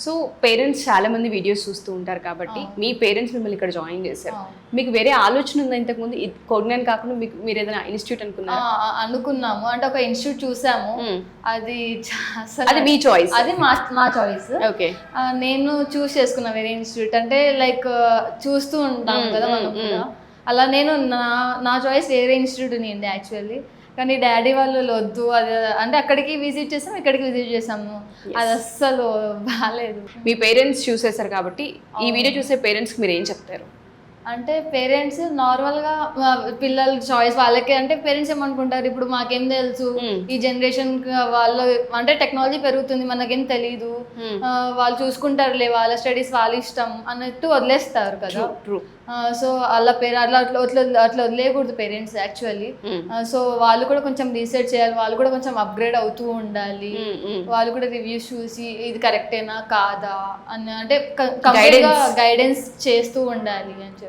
So parents చాలా మంది videos చూస్తూ ఉంటారు కాబట్టి మీ పేరెంట్స్ మిమ్మల్ని ఇక్కడ జాయిన్ చేశారు. మీకు వేరే ఆలోచన ఉందా ఇంతకుముందు కోగ్నాన్ కాకుండా మీకు మీరు ఏదైనా ఇన్స్టిట్యూట్ అనుకున్నారా? అనుకున్నాము, అంటే ఒక ఇన్స్టిట్యూట్ చూసాము, అది అది మీ చాయిస్? అది మా చాయిస్. ఓకే, నేను చూస్ చేసుకున్నా వేరే ఇన్స్టిట్యూట్. అంటే లైక్ చూస్తూ ఉంటాము కదా మనం కూడా, అలా నేను నా చాయిస్ వేరే ఇన్స్టిట్యూట్ ఉంది యాక్చువల్లీ. కానీ డాడీ వాళ్ళు వద్దు, అది అంటే అక్కడికి విజిట్ చేసాము, ఇక్కడికి విజిట్ చేసాము, అది అస్సలు బాగాలేదు. మీ పేరెంట్స్ చూసేసారు కాబట్టి ఈ వీడియో చూసే పేరెంట్స్కి మీరు ఏం చెప్తారు? అంటే పేరెంట్స్ నార్మల్గా పిల్లల చాయిస్ వాళ్ళకే, అంటే పేరెంట్స్ ఏమనుకుంటారు, ఇప్పుడు మాకేం తెలుసు, ఈ జనరేషన్ వాళ్ళు అంటే టెక్నాలజీ పెరుగుతుంది, మనకేం తెలీదు, వాళ్ళు చూసుకుంటారులే, వాళ్ళ స్టడీస్ వాళ్ళ ఇష్టం అన్నట్టు వదిలేస్తారు కదా. సో అలా అట్లా వదిలేయకూడదు పేరెంట్స్ యాక్చువల్లీ. సో వాళ్ళు కూడా కొంచెం రీసెర్చ్ చేయాలి, వాళ్ళు కూడా కొంచెం అప్గ్రేడ్ అవుతూ ఉండాలి, వాళ్ళు కూడా రివ్యూస్ చూసి ఇది కరెక్టేనా కాదా అని అంటే గైడెన్స్ చేస్తూ ఉండాలి అని చెప్పి.